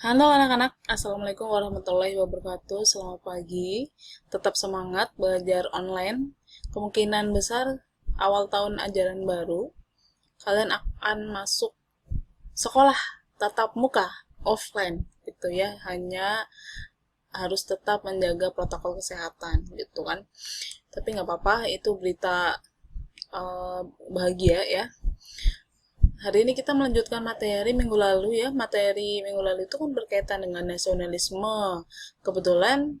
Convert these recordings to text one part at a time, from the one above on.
Halo anak-anak, Assalamualaikum warahmatullahi wabarakatuh. Selamat pagi. Tetap semangat belajar online. Kemungkinan besar awal tahun ajaran baru, kalian akan masuk sekolah tatap muka offline gitu ya. Hanya harus tetap menjaga protokol kesehatan gitu kan. Tapi nggak apa-apa, itu berita bahagia ya. Hari ini kita melanjutkan materi minggu lalu ya. Materi minggu lalu itu kan berkaitan dengan nasionalisme. Kebetulan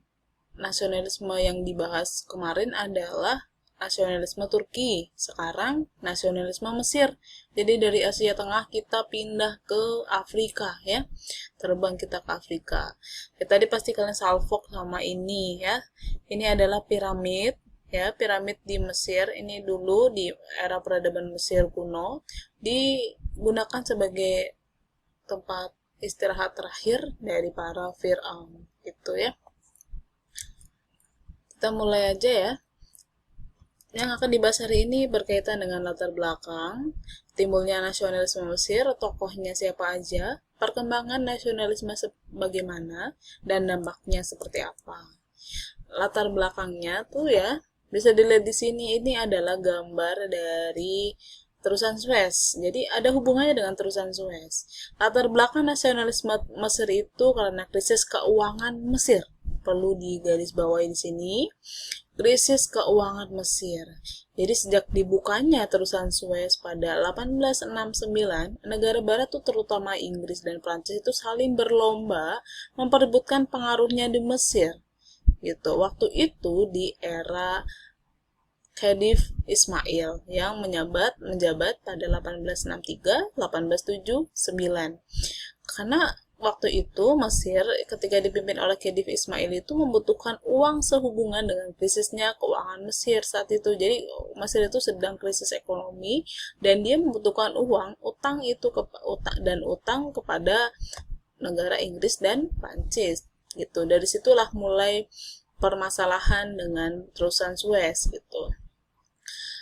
nasionalisme yang dibahas kemarin adalah nasionalisme Turki. Sekarang nasionalisme Mesir. Jadi dari Asia Tengah kita pindah ke Afrika ya. Terbang kita ke Afrika. Ya, tadi pasti kalian salfok sama ini ya. Ini adalah piramid ya, piramid di Mesir. Ini dulu di era peradaban Mesir kuno digunakan sebagai tempat istirahat terakhir dari para Fir'aun gitu ya. Kita mulai aja ya. Yang akan dibahas hari ini berkaitan dengan latar belakang, timbulnya nasionalisme Mesir, tokohnya siapa aja, perkembangan nasionalisme bagaimana, dan dampaknya seperti apa. Latar belakangnya tuh ya, bisa dilihat di sini, ini adalah gambar dari terusan Suez. Jadi ada hubungannya dengan terusan Suez. Latar belakang nasionalisme Mesir itu karena krisis keuangan Mesir. Perlu digarisbawahi di sini, krisis keuangan Mesir. Jadi sejak dibukanya terusan Suez pada 1869, negara barat tuh terutama Inggris dan Prancis itu saling berlomba memperebutkan pengaruhnya di Mesir. Gitu. Waktu itu di era Khedive Ismail yang menjabat pada 1863-1879. Karena waktu itu Mesir ketika dipimpin oleh Khedive Ismail itu membutuhkan uang sehubungan dengan krisisnya keuangan Mesir saat itu. Jadi Mesir itu sedang krisis ekonomi dan dia membutuhkan uang, utang kepada negara Inggris dan Prancis gitu. Dari situlah mulai permasalahan dengan terusan Suez gitu.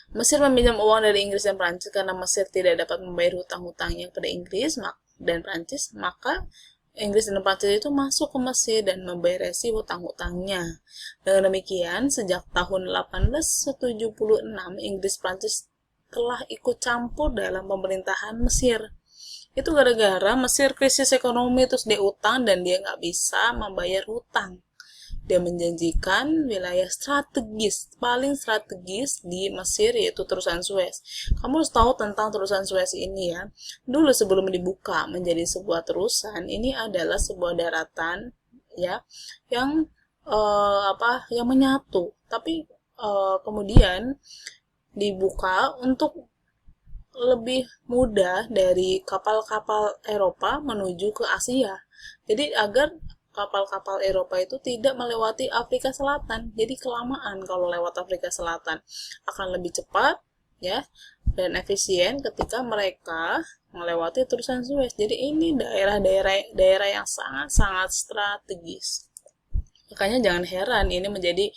Mesir meminjam uang dari Inggris dan Prancis karena Mesir tidak dapat membayar hutang-hutangnya kepada Inggris dan Prancis, maka Inggris dan Prancis itu masuk ke Mesir dan memberesi hutang-hutangnya. Dengan demikian, sejak tahun 1876, Inggris Prancis telah ikut campur dalam pemerintahan Mesir. Itu gara-gara Mesir krisis ekonomi, terus dia utang dan dia nggak bisa membayar hutang. Dia menjanjikan wilayah strategis, paling strategis di Mesir yaitu terusan Suez. Kamu harus tahu tentang terusan Suez ini ya. Dulu sebelum dibuka menjadi sebuah terusan, ini adalah sebuah daratan ya yang yang menyatu. Tapi kemudian dibuka untuk lebih mudah dari kapal-kapal Eropa menuju ke Asia. Jadi agar kapal-kapal Eropa itu tidak melewati Afrika Selatan. Jadi kelamaan kalau lewat Afrika Selatan. Akan lebih cepat ya dan efisien ketika mereka melewati terusan Suez. Jadi ini daerah yang sangat-sangat strategis. Makanya jangan heran ini menjadi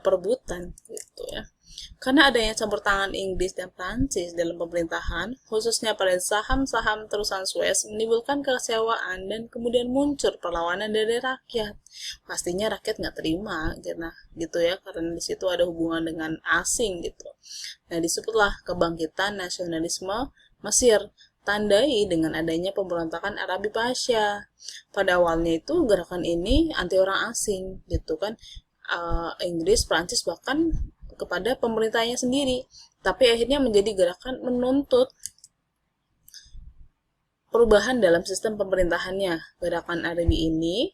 perebutan gitu ya. Karena adanya campur tangan Inggris dan Prancis dalam pemerintahan, khususnya pada saham-saham terusan Suez, menimbulkan kekecewaan dan kemudian muncul perlawanan dari rakyat. Pastinya rakyat nggak terima, gitu ya, karena di situ ada hubungan dengan asing gitu. Nah, disebutlah kebangkitan nasionalisme Mesir, tandai dengan adanya pemberontakan Arabi Pasha. Pada awalnya itu gerakan ini anti orang asing, gitu kan. Inggris, Prancis bahkan kepada pemerintahnya sendiri, tapi akhirnya menjadi gerakan menuntut perubahan dalam sistem pemerintahannya. Gerakan Arabi ini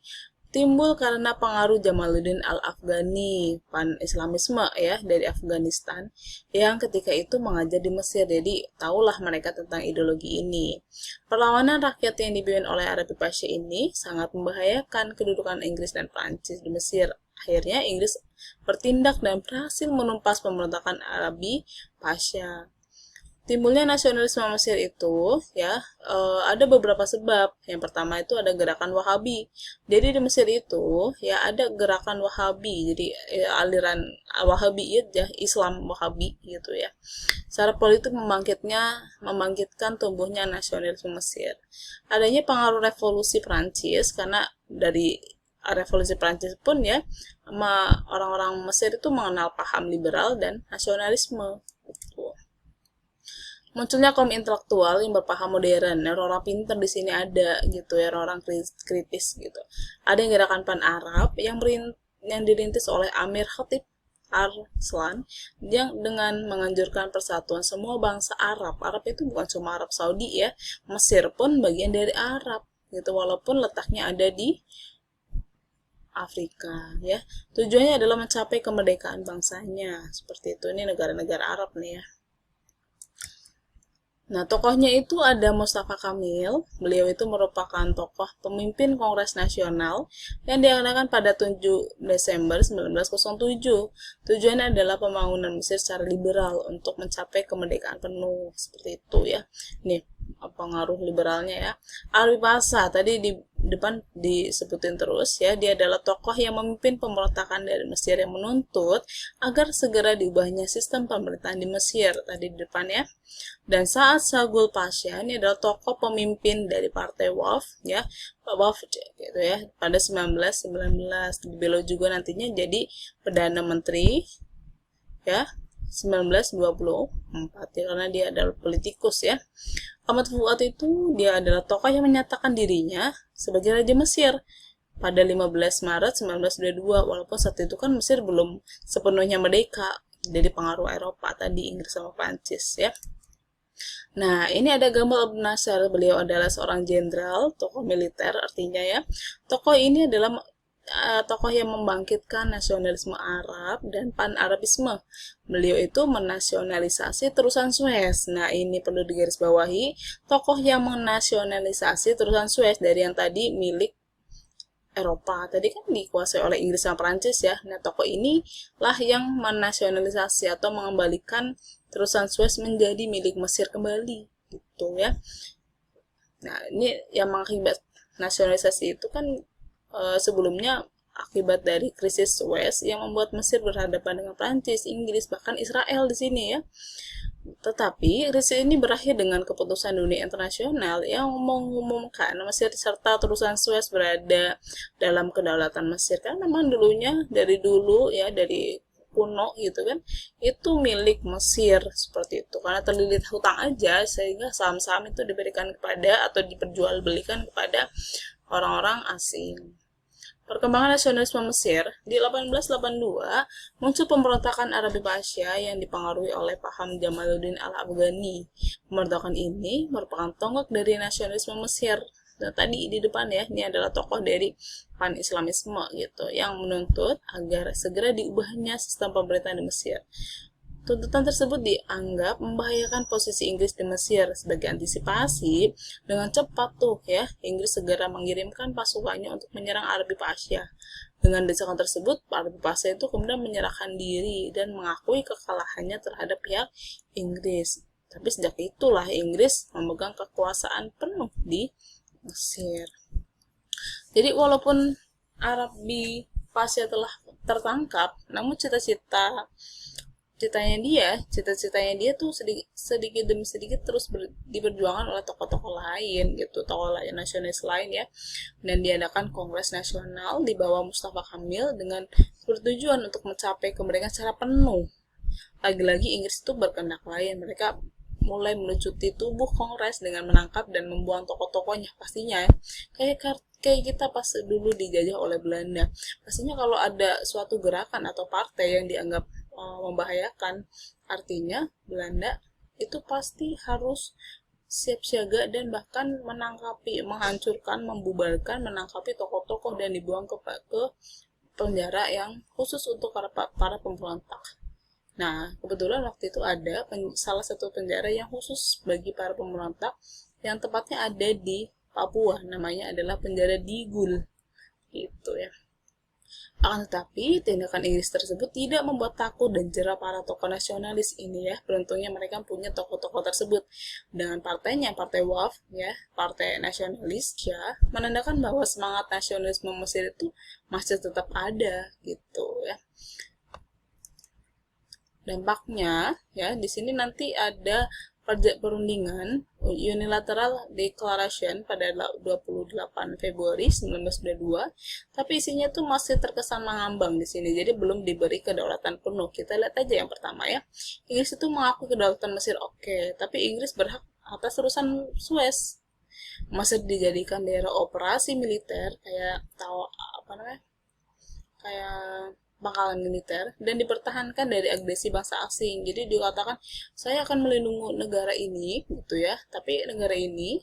timbul karena pengaruh Jamaluddin Al-Afghani, pan-Islamisme ya dari Afghanistan, yang ketika itu mengajar di Mesir. Jadi tahulah mereka tentang ideologi ini. Perlawanan rakyat yang dipimpin oleh Arabi Pasha ini sangat membahayakan kedudukan Inggris dan Prancis di Mesir. Akhirnya Inggris bertindak dan berhasil menumpas pemberontakan Arabi Pasha. Timbulnya nasionalisme Mesir itu ya ada beberapa sebab. Yang pertama itu ada gerakan Wahabi. Jadi di Mesir itu ya ada gerakan Wahabi. Jadi aliran Wahabiyit ya, Islam Wahabi gitu ya. Secara politik membangkitkan tumbuhnya nasionalisme Mesir. Adanya pengaruh revolusi Prancis karena dari revolusi Prancis pun ya orang-orang Mesir itu mengenal paham liberal dan nasionalisme. Gitu. Munculnya kaum intelektual yang berpaham modern, orang-orang pinter di sini ada gitu ya, orang kritis gitu. Ada yang gerakan Pan Arab yang dirintis oleh Amir Khatib Arslan yang dengan menganjurkan persatuan semua bangsa Arab. Arab itu bukan cuma Arab Saudi ya, Mesir pun bagian dari Arab gitu, walaupun letaknya ada di Afrika ya. Tujuannya adalah mencapai kemerdekaan bangsanya. Seperti itu, ini negara-negara Arab nih ya. Nah, tokohnya itu ada Mustafa Kamil. Beliau itu merupakan tokoh pemimpin Kongres Nasional yang diadakan pada 7 Desember 1907. Tujuannya adalah pembangunan Mesir secara liberal untuk mencapai kemerdekaan penuh. Seperti itu ya. Nih, pengaruh liberalnya ya. Arbi Pasha tadi di depan disebutin terus ya, dia adalah tokoh yang memimpin pemberontakan dari Mesir yang menuntut agar segera diubahnya sistem pemerintahan di Mesir tadi di depan ya. Dan saat Sagul Pasha ini adalah tokoh pemimpin dari partai WAF ya, WAF gitu ya, pada 1919. Beliau juga nantinya jadi Perdana Menteri ya 1924 ya, karena dia adalah politikus ya. Ahmad Fuad itu dia adalah tokoh yang menyatakan dirinya sebagai Raja Mesir pada 15 Maret 1922, walaupun saat itu kan Mesir belum sepenuhnya merdeka dari pengaruh Eropa tadi, Inggris sama Prancis ya. Nah, ini ada Gamal Abdel Nasser. Beliau adalah seorang jenderal, tokoh militer artinya ya. Tokoh ini adalah tokoh yang membangkitkan nasionalisme Arab dan pan-Arabisme. Beliau itu menasionalisasi terusan Suez. Nah, ini perlu digarisbawahi, tokoh yang menasionalisasi terusan Suez dari yang tadi milik Eropa. Tadi kan dikuasai oleh Inggris dan Prancis ya. Nah, tokoh inilah yang menasionalisasi atau mengembalikan terusan Suez menjadi milik Mesir kembali gitu ya. Nah, ini yang mengakibat nasionalisasi itu kan sebelumnya akibat dari krisis Suez yang membuat Mesir berhadapan dengan Prancis, Inggris, bahkan Israel di sini ya. Tetapi krisis ini berakhir dengan keputusan dunia internasional yang mengumumkan Mesir serta terusan Suez berada dalam kedaulatan Mesir. Karena memang dulunya dari dulu ya, dari kuno gitu kan, itu milik Mesir seperti itu. Karena terlilit hutang aja sehingga saham-saham itu diberikan kepada atau diperjualbelikan kepada orang-orang asing. Perkembangan nasionalisme Mesir di 1882 muncul pemberontakan Arabi Pasha yang dipengaruhi oleh paham Jamaluddin Al-Afghani. Pemberontakan ini merupakan tonggak dari nasionalisme Mesir. Dan tadi di depan ya, ini adalah tokoh dari pan-Islamisme gitu yang menuntut agar segera diubahnya sistem pemerintahan di Mesir. Tuntutan tersebut dianggap membahayakan posisi Inggris di Mesir. Sebagai antisipasi, dengan cepat tuh ya, Inggris segera mengirimkan pasukannya untuk menyerang Arabi Pasha. Dengan desakan tersebut, Arabi Pasha itu kemudian menyerahkan diri dan mengakui kekalahannya terhadap pihak Inggris. Tapi sejak itulah Inggris memegang kekuasaan penuh di Mesir. Jadi walaupun Arabi Pasha telah tertangkap, namun cita-citanya dia tuh sedikit demi sedikit terus diperjuangkan oleh tokoh-tokoh lain gitu, tokoh lain nasionalis lain ya. Dan diadakan Kongres Nasional di bawah Mustafa Kamil dengan bertujuan untuk mencapai kemerdekaan secara penuh. Lagi-lagi Inggris itu berkehendak lain, mereka mulai melucuti tubuh Kongres dengan menangkap dan membuang tokoh-tokohnya pastinya ya. Kayak kita pas dulu dijajah oleh Belanda, pastinya kalau ada suatu gerakan atau partai yang dianggap membahayakan, artinya Belanda itu pasti harus siap siaga dan bahkan menghancurkan, membubarkan, menangkapi tokoh-tokoh dan dibuang ke penjara yang khusus untuk para pemberontak. Nah, kebetulan waktu itu ada salah satu penjara yang khusus bagi para pemberontak yang tepatnya ada di Papua, namanya adalah penjara Digul gitu ya. Akan tetapi, tindakan Inggris tersebut tidak membuat takut dan jera para tokoh nasionalis ini ya. Beruntungnya mereka punya tokoh-tokoh tersebut. Dengan partainya, Partai WAF, ya, Partai Nasionalis, ya, menandakan bahwa semangat nasionalisme Mesir itu masih tetap ada, gitu ya. Dampaknya, ya, di sini nanti ada perundingan Unilateral Declaration pada 28 Februari 1922, tapi isinya tuh masih terkesan mengambang di sini, jadi belum diberi kedaulatan penuh. Kita lihat aja yang pertama ya. Inggris itu mengakui kedaulatan Mesir, oke, tapi Inggris berhak atas urusan Suez. Mesir dijadikan daerah operasi militer kayak tahu apa namanya? Kayak pangkalan militer dan dipertahankan dari agresi bangsa asing. Jadi dikatakan saya akan melindungi negara ini gitu ya, tapi negara ini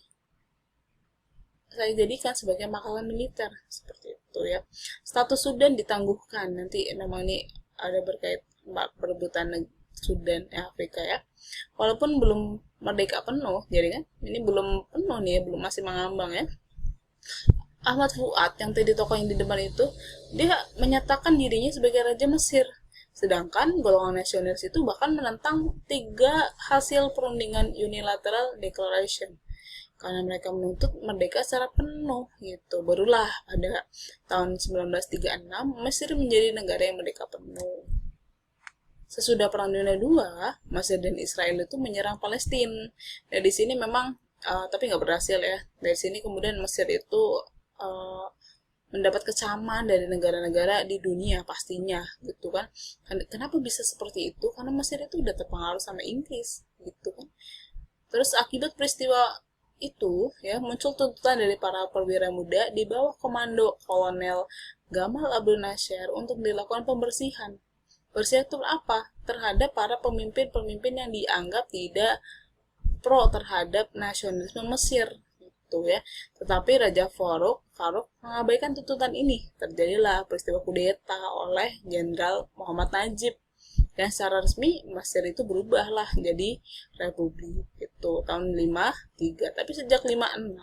saya jadikan sebagai pangkalan militer seperti itu ya. Status Sudan ditangguhkan. Nanti memang ini ada berkait perebutan Sudan Afrika ya. Walaupun belum merdeka penuh, jadi kan ini belum penuh nih, belum masih mengambang ya. Ahmad Fuad yang tadi tokoh yang di depan itu, dia menyatakan dirinya sebagai Raja Mesir. Sedangkan golongan nasionalis itu bahkan menentang 3 hasil perundingan Unilateral Declaration. Karena mereka menuntut merdeka secara penuh gitu. Barulah pada tahun 1936 Mesir menjadi negara yang merdeka penuh. Sesudah Perang Dunia II, Mesir dan Israel itu menyerang Palestina. Dan di sini memang tapi nggak berhasil ya. Dari sini kemudian Mesir itu mendapat kecaman dari negara-negara di dunia pastinya gitu kan. Kenapa bisa seperti itu? Karena Mesir itu udah terpengaruh sama Inggris gitu kan. Terus akibat peristiwa itu ya muncul tuntutan dari para perwira muda di bawah komando Kolonel Gamal Abdel Nasser untuk dilakukan pembersihan. Bersih itu apa? Terhadap para pemimpin-pemimpin yang dianggap tidak pro terhadap nasionalisme Mesir. Ya. Tetapi Raja Farouk mengabaikan tuntutan ini. Terjadilah peristiwa kudeta oleh Jenderal Muhammad Najib. Dan secara resmi Mesir itu berubahlah jadi republik itu tahun 53. Tapi sejak 56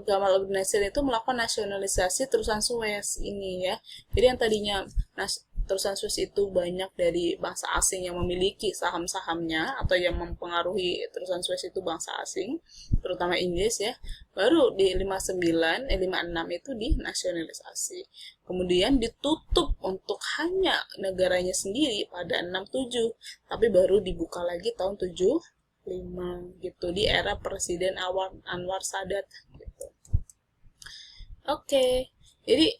Gamal Abdel Nasser itu melakukan nasionalisasi terusan Suez ini ya. Jadi yang tadinya terusan Suez itu banyak dari bangsa asing yang memiliki saham-sahamnya atau yang mempengaruhi terusan Suez itu bangsa asing, terutama Inggris ya. Baru di 56 itu dinasionalisasi. Kemudian ditutup untuk hanya negaranya sendiri pada 67, tapi baru dibuka lagi tahun 75 gitu di era Presiden Anwar Sadat gitu. Oke. Jadi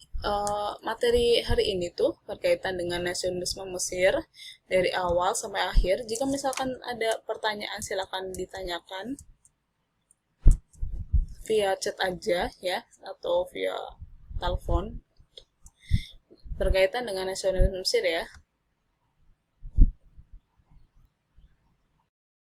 materi hari ini tuh berkaitan dengan nasionalisme Mesir dari awal sampai akhir. Jika misalkan ada pertanyaan silakan ditanyakan via chat aja ya atau via telepon berkaitan dengan nasionalisme Mesir ya.